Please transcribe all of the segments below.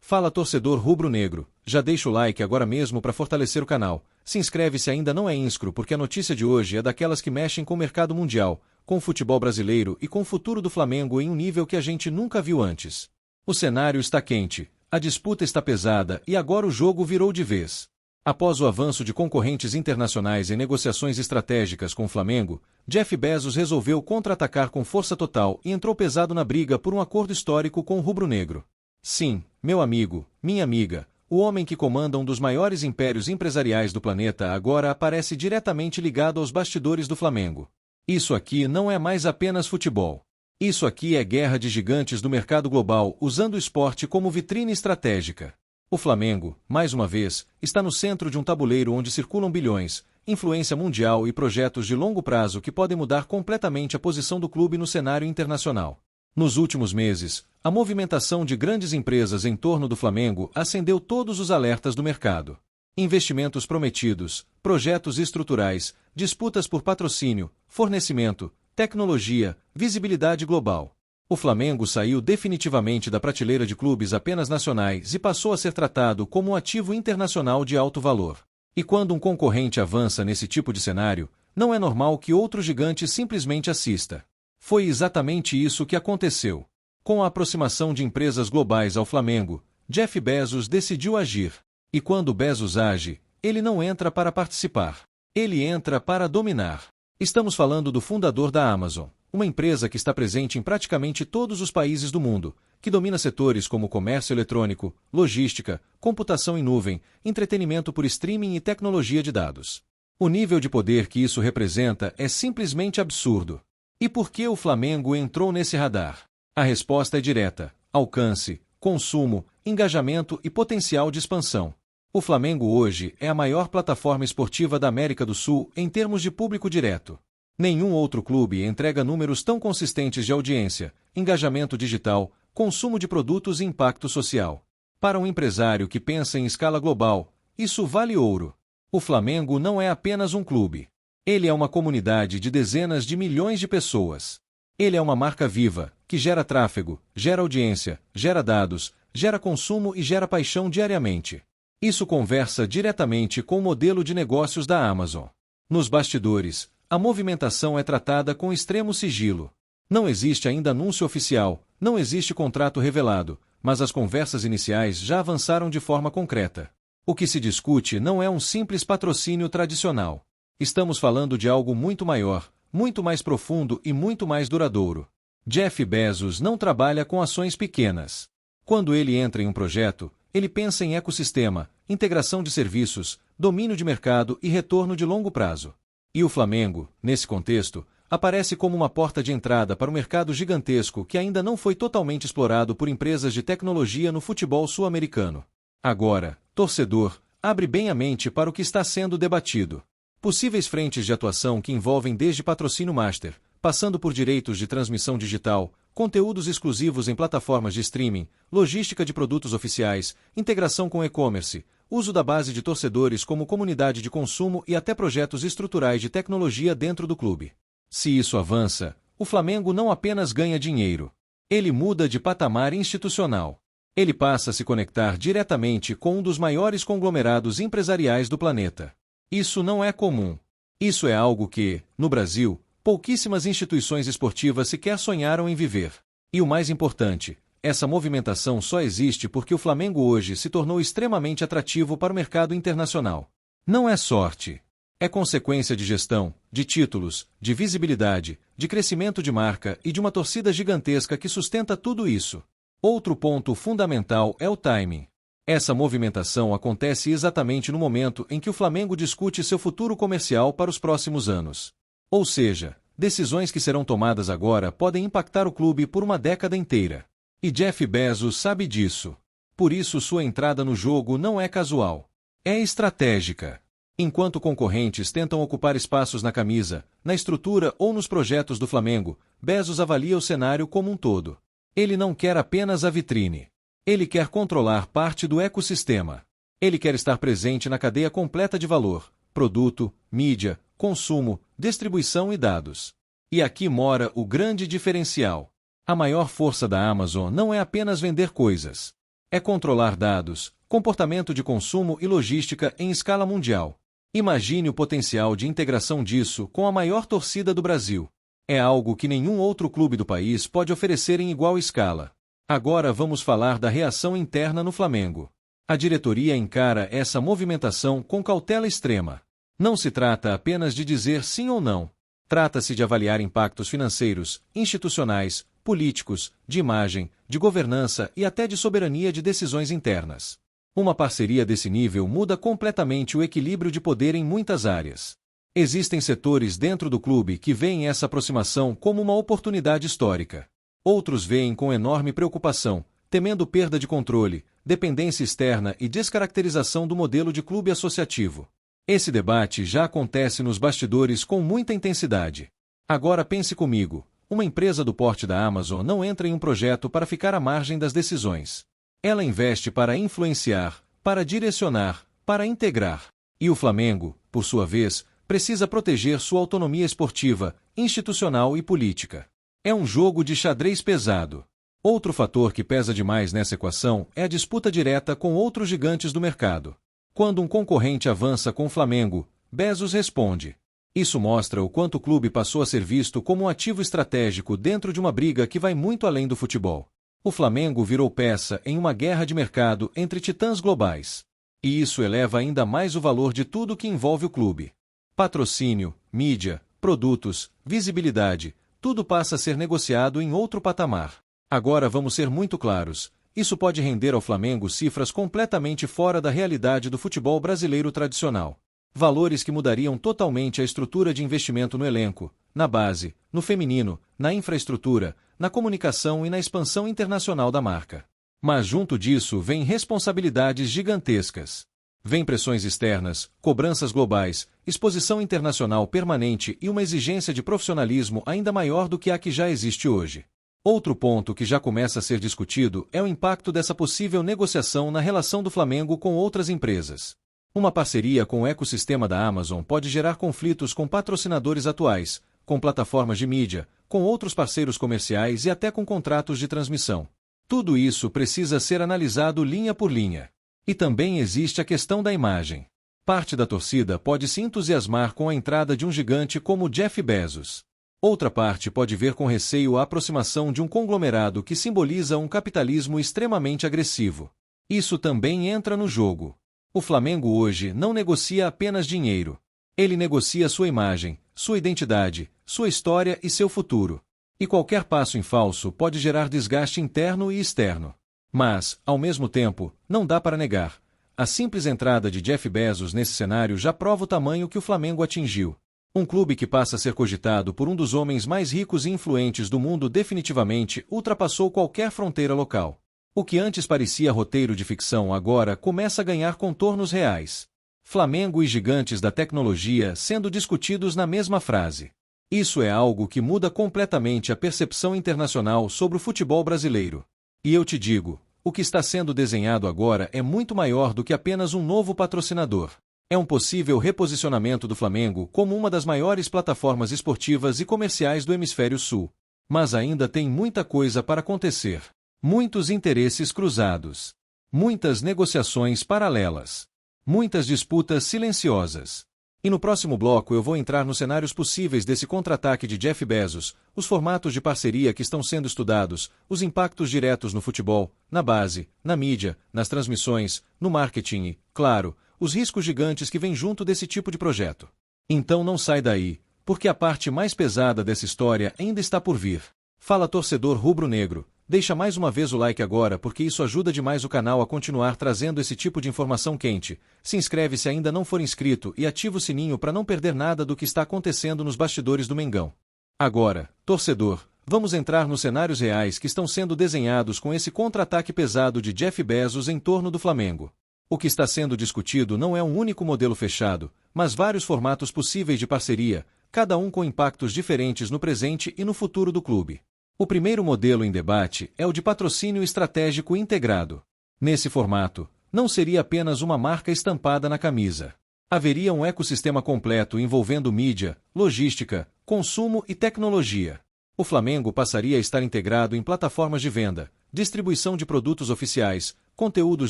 Fala torcedor rubro-negro, já deixa o like agora mesmo para fortalecer o canal, se inscreve se ainda não é inscro porque a notícia de hoje é daquelas que mexem com o mercado mundial, com o futebol brasileiro e com o futuro do Flamengo em um nível que a gente nunca viu antes. O cenário está quente, a disputa está pesada e agora o jogo virou de vez. Após o avanço de concorrentes internacionais em negociações estratégicas com o Flamengo, Jeff Bezos resolveu contra-atacar com força total e entrou pesado na briga por um acordo histórico com o rubro-negro. Sim, meu amigo, minha amiga, o homem que comanda um dos maiores impérios empresariais do planeta agora aparece diretamente ligado aos bastidores do Flamengo. Isso aqui não é mais apenas futebol. Isso aqui é guerra de gigantes do mercado global usando o esporte como vitrine estratégica. O Flamengo, mais uma vez, está no centro de um tabuleiro onde circulam bilhões, influência mundial e projetos de longo prazo que podem mudar completamente a posição do clube no cenário internacional. Nos últimos meses, a movimentação de grandes empresas em torno do Flamengo acendeu todos os alertas do mercado. Investimentos prometidos, projetos estruturais, disputas por patrocínio, fornecimento, tecnologia, visibilidade global. O Flamengo saiu definitivamente da prateleira de clubes apenas nacionais e passou a ser tratado como um ativo internacional de alto valor. E quando um concorrente avança nesse tipo de cenário, não é normal que outro gigante simplesmente assista. Foi exatamente isso que aconteceu. Com a aproximação de empresas globais ao Flamengo, Jeff Bezos decidiu agir. E quando Bezos age, ele não entra para participar. Ele entra para dominar. Estamos falando do fundador da Amazon, uma empresa que está presente em praticamente todos os países do mundo, que domina setores como comércio eletrônico, logística, computação em nuvem, entretenimento por streaming e tecnologia de dados. O nível de poder que isso representa é simplesmente absurdo. E por que o Flamengo entrou nesse radar? A resposta é direta: alcance, consumo, engajamento e potencial de expansão. O Flamengo hoje é a maior plataforma esportiva da América do Sul em termos de público direto. Nenhum outro clube entrega números tão consistentes de audiência, engajamento digital, consumo de produtos e impacto social. Para um empresário que pensa em escala global, isso vale ouro. O Flamengo não é apenas um clube. Ele é uma comunidade de dezenas de milhões de pessoas. Ele é uma marca viva, que gera tráfego, gera audiência, gera dados, gera consumo e gera paixão diariamente. Isso conversa diretamente com o modelo de negócios da Amazon. Nos bastidores, a movimentação é tratada com extremo sigilo. Não existe ainda anúncio oficial, não existe contrato revelado, mas as conversas iniciais já avançaram de forma concreta. O que se discute não é um simples patrocínio tradicional. Estamos falando de algo muito maior, muito mais profundo e muito mais duradouro. Jeff Bezos não trabalha com ações pequenas. Quando ele entra em um projeto, ele pensa em ecossistema, integração de serviços, domínio de mercado e retorno de longo prazo. E o Flamengo, nesse contexto, aparece como uma porta de entrada para um mercado gigantesco que ainda não foi totalmente explorado por empresas de tecnologia no futebol sul-americano. Agora, torcedor, abre bem a mente para o que está sendo debatido. Possíveis frentes de atuação que envolvem desde patrocínio master, passando por direitos de transmissão digital, conteúdos exclusivos em plataformas de streaming, logística de produtos oficiais, integração com e-commerce, uso da base de torcedores como comunidade de consumo e até projetos estruturais de tecnologia dentro do clube. Se isso avança, o Flamengo não apenas ganha dinheiro. Ele muda de patamar institucional. Ele passa a se conectar diretamente com um dos maiores conglomerados empresariais do planeta. Isso não é comum. Isso é algo que, no Brasil, pouquíssimas instituições esportivas sequer sonharam em viver. E o mais importante, essa movimentação só existe porque o Flamengo hoje se tornou extremamente atrativo para o mercado internacional. Não é sorte. É consequência de gestão, de títulos, de visibilidade, de crescimento de marca e de uma torcida gigantesca que sustenta tudo isso. Outro ponto fundamental é o timing. Essa movimentação acontece exatamente no momento em que o Flamengo discute seu futuro comercial para os próximos anos. Ou seja, decisões que serão tomadas agora podem impactar o clube por uma década inteira. E Jeff Bezos sabe disso. Por isso sua entrada no jogo não é casual. É estratégica. Enquanto concorrentes tentam ocupar espaços na camisa, na estrutura ou nos projetos do Flamengo, Bezos avalia o cenário como um todo. Ele não quer apenas a vitrine. Ele quer controlar parte do ecossistema. Ele quer estar presente na cadeia completa de valor, produto, mídia, consumo, distribuição e dados. E aqui mora o grande diferencial. A maior força da Amazon não é apenas vender coisas. É controlar dados, comportamento de consumo e logística em escala mundial. Imagine o potencial de integração disso com a maior torcida do Brasil. É algo que nenhum outro clube do país pode oferecer em igual escala. Agora vamos falar da reação interna no Flamengo. A diretoria encara essa movimentação com cautela extrema. Não se trata apenas de dizer sim ou não. Trata-se de avaliar impactos financeiros, institucionais, políticos, de imagem, de governança e até de soberania de decisões internas. Uma parceria desse nível muda completamente o equilíbrio de poder em muitas áreas. Existem setores dentro do clube que veem essa aproximação como uma oportunidade histórica. Outros veem com enorme preocupação, temendo perda de controle, dependência externa e descaracterização do modelo de clube associativo. Esse debate já acontece nos bastidores com muita intensidade. Agora pense comigo, uma empresa do porte da Amazon não entra em um projeto para ficar à margem das decisões. Ela investe para influenciar, para direcionar, para integrar. E o Flamengo, por sua vez, precisa proteger sua autonomia esportiva, institucional e política. É um jogo de xadrez pesado. Outro fator que pesa demais nessa equação é a disputa direta com outros gigantes do mercado. Quando um concorrente avança com o Flamengo, Bezos responde. Isso mostra o quanto o clube passou a ser visto como um ativo estratégico dentro de uma briga que vai muito além do futebol. O Flamengo virou peça em uma guerra de mercado entre titãs globais. E isso eleva ainda mais o valor de tudo que envolve o clube. Patrocínio, mídia, produtos, visibilidade, tudo passa a ser negociado em outro patamar. Agora vamos ser muito claros, isso pode render ao Flamengo cifras completamente fora da realidade do futebol brasileiro tradicional. Valores que mudariam totalmente a estrutura de investimento no elenco, na base, no feminino, na infraestrutura, na comunicação e na expansão internacional da marca. Mas junto disso vem responsabilidades gigantescas. Vem pressões externas, cobranças globais, exposição internacional permanente e uma exigência de profissionalismo ainda maior do que a que já existe hoje. Outro ponto que já começa a ser discutido é o impacto dessa possível negociação na relação do Flamengo com outras empresas. Uma parceria com o ecossistema da Amazon pode gerar conflitos com patrocinadores atuais, com plataformas de mídia, com outros parceiros comerciais e até com contratos de transmissão. Tudo isso precisa ser analisado linha por linha. E também existe a questão da imagem. Parte da torcida pode se entusiasmar com a entrada de um gigante como Jeff Bezos. Outra parte pode ver com receio a aproximação de um conglomerado que simboliza um capitalismo extremamente agressivo. Isso também entra no jogo. O Flamengo hoje não negocia apenas dinheiro. Ele negocia sua imagem, sua identidade, sua história e seu futuro. E qualquer passo em falso pode gerar desgaste interno e externo. Mas, ao mesmo tempo, não dá para negar. A simples entrada de Jeff Bezos nesse cenário já prova o tamanho que o Flamengo atingiu. Um clube que passa a ser cogitado por um dos homens mais ricos e influentes do mundo definitivamente ultrapassou qualquer fronteira local. O que antes parecia roteiro de ficção agora começa a ganhar contornos reais. Flamengo e gigantes da tecnologia sendo discutidos na mesma frase. Isso é algo que muda completamente a percepção internacional sobre o futebol brasileiro. E eu te digo, o que está sendo desenhado agora é muito maior do que apenas um novo patrocinador. É um possível reposicionamento do Flamengo como uma das maiores plataformas esportivas e comerciais do Hemisfério Sul. Mas ainda tem muita coisa para acontecer. Muitos interesses cruzados. Muitas negociações paralelas. Muitas disputas silenciosas. E no próximo bloco eu vou entrar nos cenários possíveis desse contra-ataque de Jeff Bezos, os formatos de parceria que estão sendo estudados, os impactos diretos no futebol, na base, na mídia, nas transmissões, no marketing e, claro, os riscos gigantes que vêm junto desse tipo de projeto. Então não sai daí, porque a parte mais pesada dessa história ainda está por vir. Fala torcedor rubro-negro, deixa mais uma vez o like agora porque isso ajuda demais o canal a continuar trazendo esse tipo de informação quente. Se inscreve se ainda não for inscrito e ativa o sininho para não perder nada do que está acontecendo nos bastidores do Mengão. Agora, torcedor, vamos entrar nos cenários reais que estão sendo desenhados com esse contra-ataque pesado de Jeff Bezos em torno do Flamengo. O que está sendo discutido não é um único modelo fechado, mas vários formatos possíveis de parceria, cada um com impactos diferentes no presente e no futuro do clube. O primeiro modelo em debate é o de patrocínio estratégico integrado. Nesse formato, não seria apenas uma marca estampada na camisa. Haveria um ecossistema completo envolvendo mídia, logística, consumo e tecnologia. O Flamengo passaria a estar integrado em plataformas de venda, distribuição de produtos oficiais, conteúdos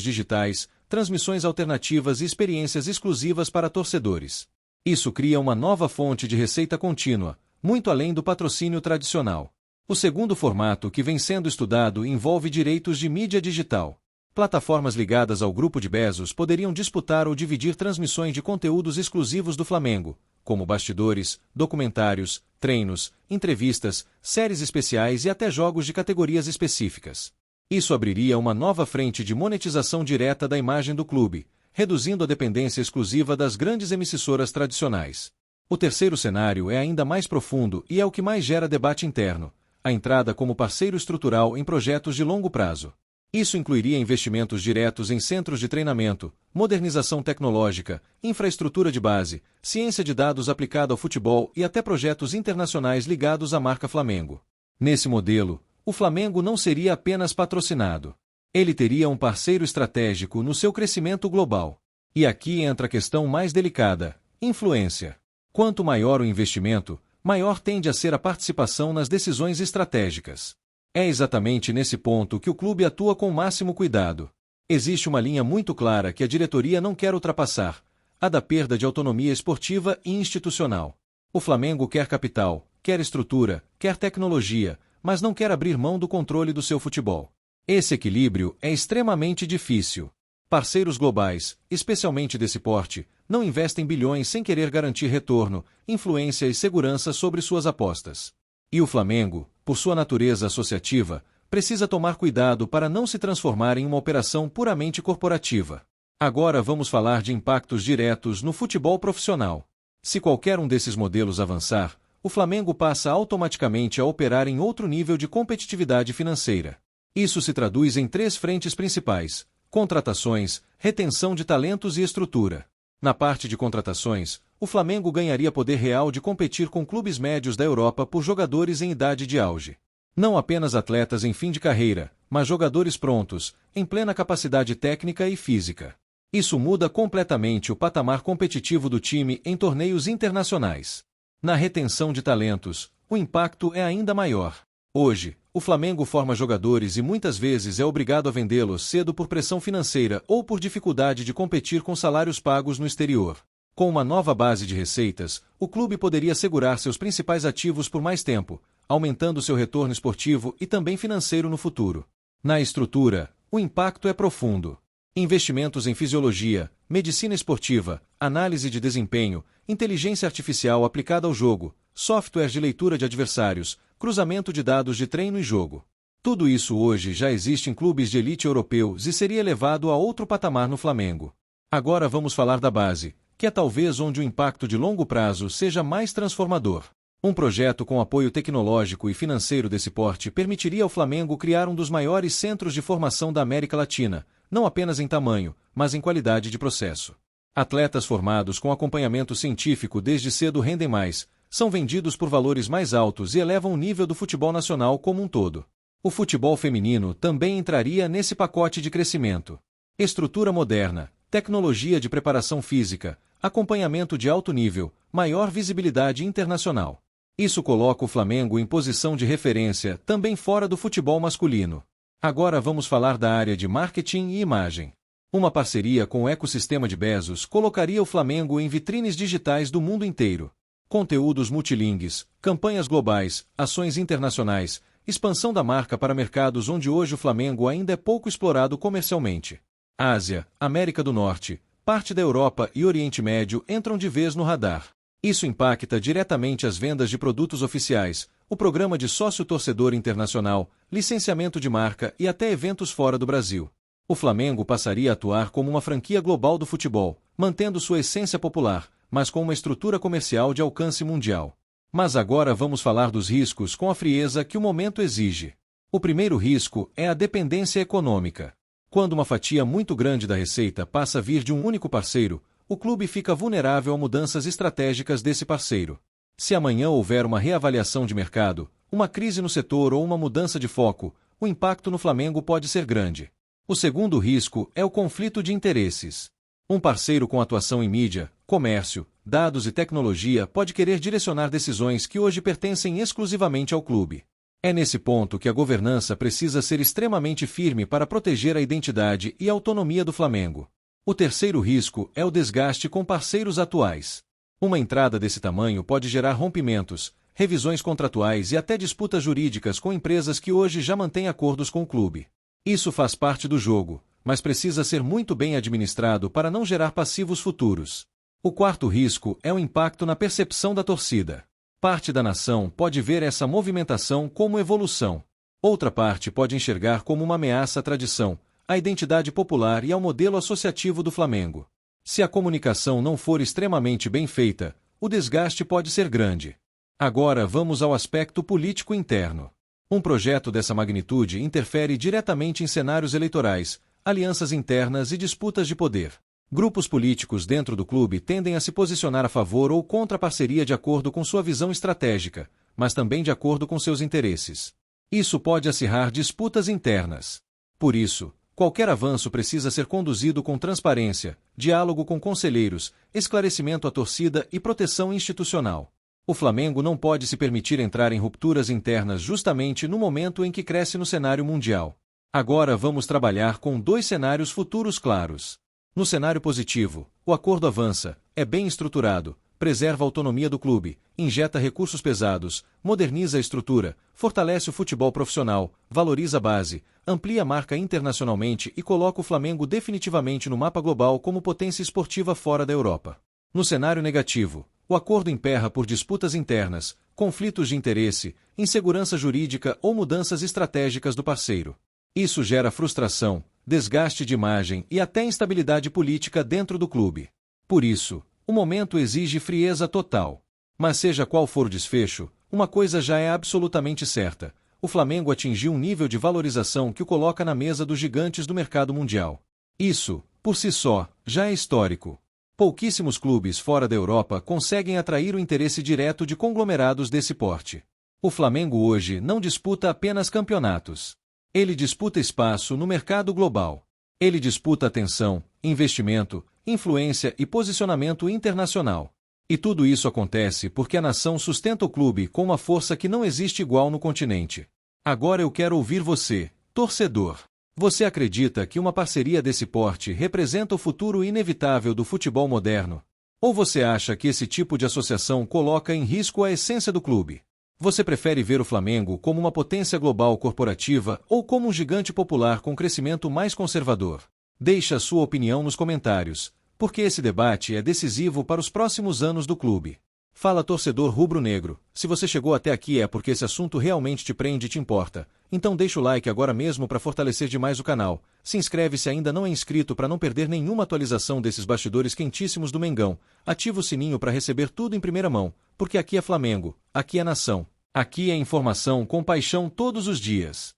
digitais, transmissões alternativas e experiências exclusivas para torcedores. Isso cria uma nova fonte de receita contínua, muito além do patrocínio tradicional. O segundo formato que vem sendo estudado envolve direitos de mídia digital. Plataformas ligadas ao grupo de Bezos poderiam disputar ou dividir transmissões de conteúdos exclusivos do Flamengo, como bastidores, documentários, treinos, entrevistas, séries especiais e até jogos de categorias específicas. Isso abriria uma nova frente de monetização direta da imagem do clube, reduzindo a dependência exclusiva das grandes emissoras tradicionais. O terceiro cenário é ainda mais profundo e é o que mais gera debate interno: a entrada como parceiro estrutural em projetos de longo prazo. Isso incluiria investimentos diretos em centros de treinamento, modernização tecnológica, infraestrutura de base, ciência de dados aplicada ao futebol e até projetos internacionais ligados à marca Flamengo. Nesse modelo, o Flamengo não seria apenas patrocinado. Ele teria um parceiro estratégico no seu crescimento global. E aqui entra a questão mais delicada: influência. Quanto maior o investimento, maior tende a ser a participação nas decisões estratégicas. É exatamente nesse ponto que o clube atua com o máximo cuidado. Existe uma linha muito clara que a diretoria não quer ultrapassar: a da perda de autonomia esportiva e institucional. O Flamengo quer capital, quer estrutura, quer tecnologia, mas não quer abrir mão do controle do seu futebol. Esse equilíbrio é extremamente difícil. Parceiros globais, especialmente desse porte, não investem bilhões sem querer garantir retorno, influência e segurança sobre suas apostas. E o Flamengo, por sua natureza associativa, precisa tomar cuidado para não se transformar em uma operação puramente corporativa. Agora vamos falar de impactos diretos no futebol profissional. Se qualquer um desses modelos avançar, o Flamengo passa automaticamente a operar em outro nível de competitividade financeira. Isso se traduz em 3 frentes principais: contratações, retenção de talentos e estrutura. Na parte de contratações, o Flamengo ganharia poder real de competir com clubes médios da Europa por jogadores em idade de auge. Não apenas atletas em fim de carreira, mas jogadores prontos, em plena capacidade técnica e física. Isso muda completamente o patamar competitivo do time em torneios internacionais. Na retenção de talentos, o impacto é ainda maior. Hoje, o Flamengo forma jogadores e muitas vezes é obrigado a vendê-los cedo por pressão financeira ou por dificuldade de competir com salários pagos no exterior. Com uma nova base de receitas, o clube poderia segurar seus principais ativos por mais tempo, aumentando seu retorno esportivo e também financeiro no futuro. Na estrutura, o impacto é profundo. Investimentos em fisiologia, medicina esportiva, análise de desempenho, inteligência artificial aplicada ao jogo, softwares de leitura de adversários, cruzamento de dados de treino e jogo. Tudo isso hoje já existe em clubes de elite europeus e seria elevado a outro patamar no Flamengo. Agora vamos falar da base, que é talvez onde o impacto de longo prazo seja mais transformador. Um projeto com apoio tecnológico e financeiro desse porte permitiria ao Flamengo criar um dos maiores centros de formação da América Latina, não apenas em tamanho, mas em qualidade de processo. Atletas formados com acompanhamento científico desde cedo rendem mais, são vendidos por valores mais altos e elevam o nível do futebol nacional como um todo. O futebol feminino também entraria nesse pacote de crescimento. Estrutura moderna, tecnologia de preparação física, acompanhamento de alto nível, maior visibilidade internacional. Isso coloca o Flamengo em posição de referência também fora do futebol masculino. Agora vamos falar da área de marketing e imagem. Uma parceria com o ecossistema de Bezos colocaria o Flamengo em vitrines digitais do mundo inteiro. Conteúdos multilingues, campanhas globais, ações internacionais, expansão da marca para mercados onde hoje o Flamengo ainda é pouco explorado comercialmente. Ásia, América do Norte, parte da Europa e Oriente Médio entram de vez no radar. Isso impacta diretamente as vendas de produtos oficiais, o programa de sócio-torcedor internacional, licenciamento de marca e até eventos fora do Brasil. O Flamengo passaria a atuar como uma franquia global do futebol, mantendo sua essência popular, mas com uma estrutura comercial de alcance mundial. Mas agora vamos falar dos riscos com a frieza que o momento exige. O primeiro risco é a dependência econômica. Quando uma fatia muito grande da receita passa a vir de um único parceiro, o clube fica vulnerável a mudanças estratégicas desse parceiro. Se amanhã houver uma reavaliação de mercado, uma crise no setor ou uma mudança de foco, o impacto no Flamengo pode ser grande. O segundo risco é o conflito de interesses. Um parceiro com atuação em mídia, comércio, dados e tecnologia pode querer direcionar decisões que hoje pertencem exclusivamente ao clube. É nesse ponto que a governança precisa ser extremamente firme para proteger a identidade e a autonomia do Flamengo. O terceiro risco é o desgaste com parceiros atuais. Uma entrada desse tamanho pode gerar rompimentos, revisões contratuais e até disputas jurídicas com empresas que hoje já mantêm acordos com o clube. Isso faz parte do jogo, mas precisa ser muito bem administrado para não gerar passivos futuros. O quarto risco é o impacto na percepção da torcida. Parte da nação pode ver essa movimentação como evolução. Outra parte pode enxergar como uma ameaça à tradição, à identidade popular e ao modelo associativo do Flamengo. Se a comunicação não for extremamente bem feita, o desgaste pode ser grande. Agora vamos ao aspecto político interno. Um projeto dessa magnitude interfere diretamente em cenários eleitorais, alianças internas e disputas de poder. Grupos políticos dentro do clube tendem a se posicionar a favor ou contra a parceria de acordo com sua visão estratégica, mas também de acordo com seus interesses. Isso pode acirrar disputas internas. Por isso, qualquer avanço precisa ser conduzido com transparência, diálogo com conselheiros, esclarecimento à torcida e proteção institucional. O Flamengo não pode se permitir entrar em rupturas internas justamente no momento em que cresce no cenário mundial. Agora vamos trabalhar com dois cenários futuros claros. No cenário positivo, o acordo avança, é bem estruturado, preserva a autonomia do clube, injeta recursos pesados, moderniza a estrutura, fortalece o futebol profissional, valoriza a base, amplia a marca internacionalmente e coloca o Flamengo definitivamente no mapa global como potência esportiva fora da Europa. No cenário negativo, o acordo emperra por disputas internas, conflitos de interesse, insegurança jurídica ou mudanças estratégicas do parceiro. Isso gera frustração, desgaste de imagem e até instabilidade política dentro do clube. Por isso, o momento exige frieza total. Mas seja qual for o desfecho, uma coisa já é absolutamente certa: o Flamengo atingiu um nível de valorização que o coloca na mesa dos gigantes do mercado mundial. Isso, por si só, já é histórico. Pouquíssimos clubes fora da Europa conseguem atrair o interesse direto de conglomerados desse porte. O Flamengo hoje não disputa apenas campeonatos. Ele disputa espaço no mercado global. Ele disputa atenção, investimento, influência e posicionamento internacional. E tudo isso acontece porque a nação sustenta o clube com uma força que não existe igual no continente. Agora eu quero ouvir você, torcedor. Você acredita que uma parceria desse porte representa o futuro inevitável do futebol moderno? Ou você acha que esse tipo de associação coloca em risco a essência do clube? Você prefere ver o Flamengo como uma potência global corporativa ou como um gigante popular com crescimento mais conservador? Deixe a sua opinião nos comentários, porque esse debate é decisivo para os próximos anos do clube. Fala, torcedor rubro-negro, se você chegou até aqui é porque esse assunto realmente te prende e te importa. Então deixa o like agora mesmo para fortalecer demais o canal. Se inscreve se ainda não é inscrito para não perder nenhuma atualização desses bastidores quentíssimos do Mengão. Ativa o sininho para receber tudo em primeira mão, porque aqui é Flamengo, aqui é nação, aqui é informação com paixão todos os dias.